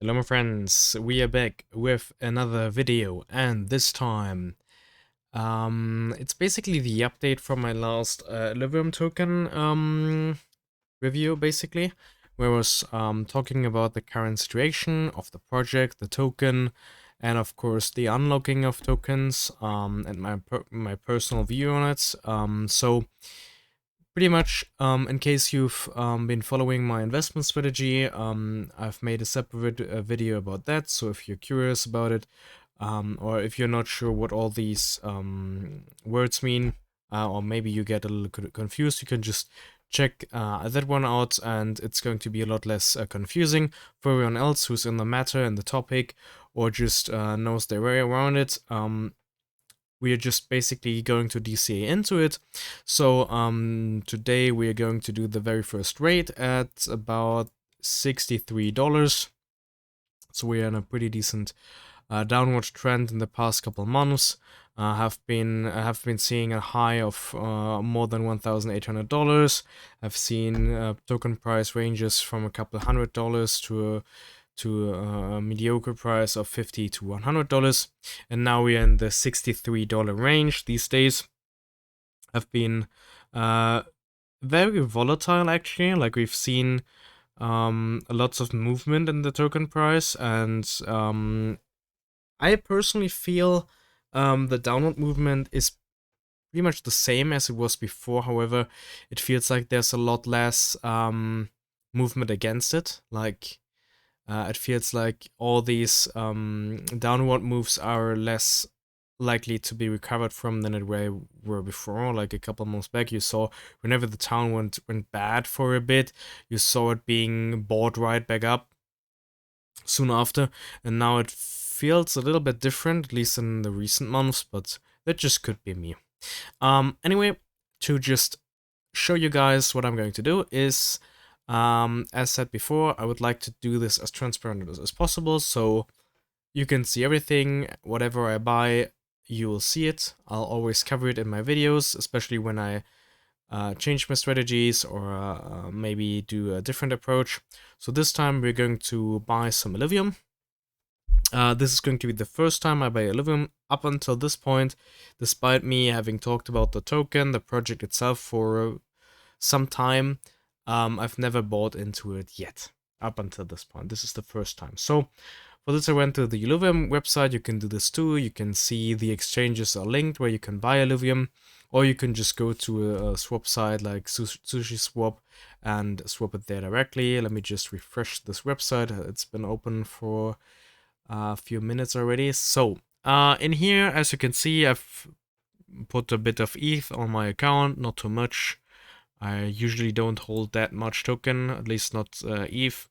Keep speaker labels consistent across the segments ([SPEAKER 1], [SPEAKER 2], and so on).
[SPEAKER 1] Hello my friends, we are back with another video, and this time it's basically the update from my last Illuvium Token review, basically, where I was talking about the current situation of the project, the token, and of course the unlocking of tokens, and my personal view on it. So pretty much, in case you've been following my investment strategy, I've made a separate video about that. So if you're curious about it, or if you're not sure what all these words mean, or maybe you get a little confused, you can just check that one out, and it's going to be a lot less confusing for everyone else who's in the matter and the topic, or just knows their way around it. We are just basically going to DCA into it. So today we are going to do the very first rate at about $63. So we are in a pretty decent downward trend in the past couple months. Have been seeing a high of more than $1,800. I've seen token price ranges from a couple $100 to a mediocre price of $50 to $100, and now we are in the $63 range. These days have been very volatile, actually. Like, we've seen lots of movement in the token price, and I personally feel the downward movement is pretty much the same as it was before. However, it feels like there's a lot less movement against it. Like, it feels like all these downward moves are less likely to be recovered from than it were before. Like a couple months back, you saw whenever the town went bad for a bit, you saw it being bought right back up soon after, and now it feels a little bit different, at least in the recent months, but that just could be me. Anyway, to just show you guys what I'm going to do is, as said before, I would like to do this as transparent as possible, so you can see everything. Whatever I buy, you will see it. I'll always cover it in my videos, especially when I change my strategies or maybe do a different approach. So this time we're going to buy some Illuvium. This is going to be the first time I buy Illuvium up until this point, despite me having talked about the token, the project itself, for some time. I've never bought into it yet, up until this point. This is the first time. So for this, I went to the Illuvium website. You can do this too. You can see the exchanges are linked where you can buy Illuvium, or you can just go to a swap site like Sushi Swap and swap it there directly. Let me just refresh this website. It's been open for a few minutes already. So in here, as you can see, I've put a bit of ETH on my account, not too much. I usually don't hold that much token, at least not ETH.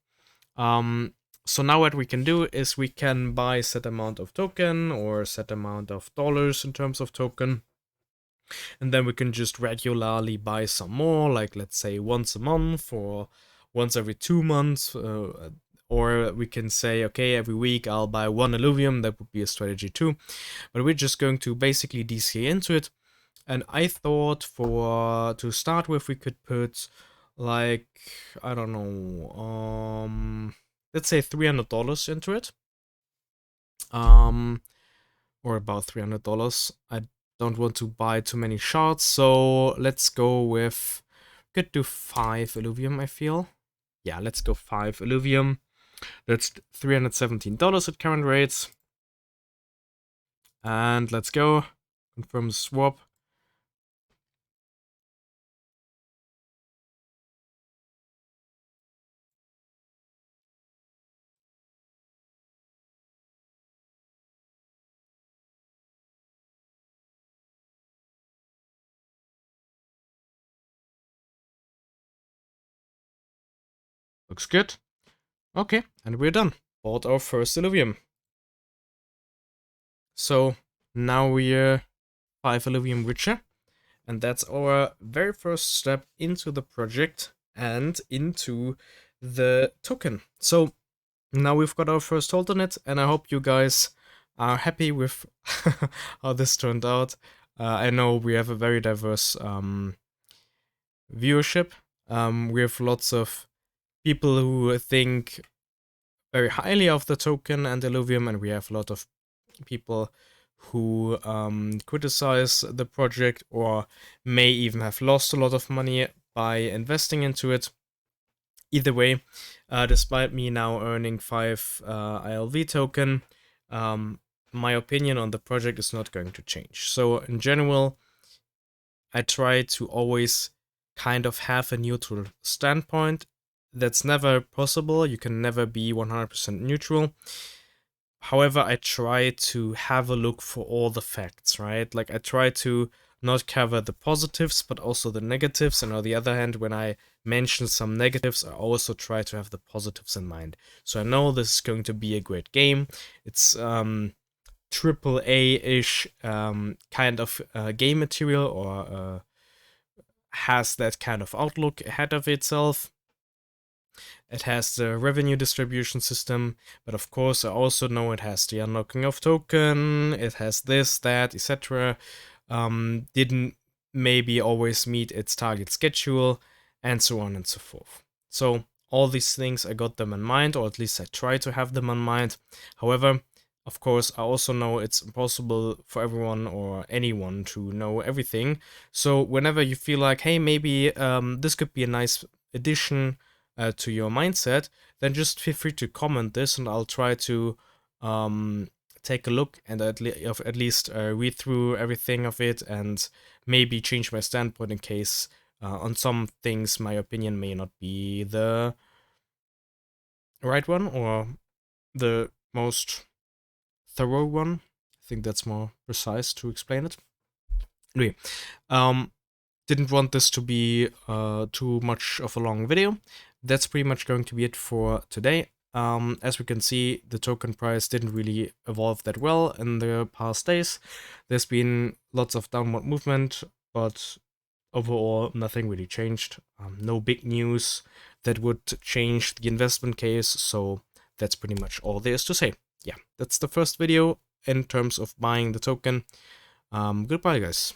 [SPEAKER 1] So now what we can do is we can buy set amount of token or set amount of dollars in terms of token. And then we can just regularly buy some more, like let's say once a month or once every 2 months. Or we can say, okay, every week I'll buy one Illuvium. That would be a strategy too. But we're just going to basically DCA into it. And I thought to start with, we could put like, I don't know, let's say $300 into it. Or about $300. I don't want to buy too many shards, so let's go with, could do 5 Illuvium, I feel. Yeah, let's go 5 Illuvium. That's $317 at current rates. And let's go. Confirm the swap. Looks good. Okay, and we're done. Bought our first Illuvium. So now we're 5 Illuvium richer. And that's our very first step into the project and into the token. So now we've got our first hold on it, and I hope you guys are happy with how this turned out. I know we have a very diverse viewership. We have lots of people who think very highly of the token and Illuvium, and we have a lot of people who criticize the project or may even have lost a lot of money by investing into it. Either way, despite me now earning 5 ILV token, my opinion on the project is not going to change. So in general, I try to always kind of have a neutral standpoint. That's never possible. You can never be 100% neutral. However, I try to have a look for all the facts, right? Like I try to not cover the positives, but also the negatives. And on the other hand, when I mention some negatives, I also try to have the positives in mind. So I know this is going to be a great game. It's triple A-ish kind of game material, or has that kind of outlook ahead of itself. It has the revenue distribution system, but of course I also know it has the unlocking of token, it has this, that, etc. Didn't maybe always meet its target schedule, and so on and so forth. So all these things, I got them in mind, or at least I try to have them in mind. However, of course, I also know it's impossible for everyone or anyone to know everything. So whenever you feel like, hey, maybe this could be a nice addition to your mindset, then just feel free to comment this, and I'll try to take a look and at least read through everything of it, and maybe change my standpoint in case on some things my opinion may not be the right one or the most thorough one. I think that's more precise to explain it. Anyway, didn't want this to be too much of a long video. That's pretty much going to be it for today. As we can see, the token price didn't really evolve that well in the past days. There's been lots of downward movement, but overall nothing really changed. No big news that would change the investment case, so that's pretty much all there is to say. Yeah, that's the first video in terms of buying the token. Goodbye, guys.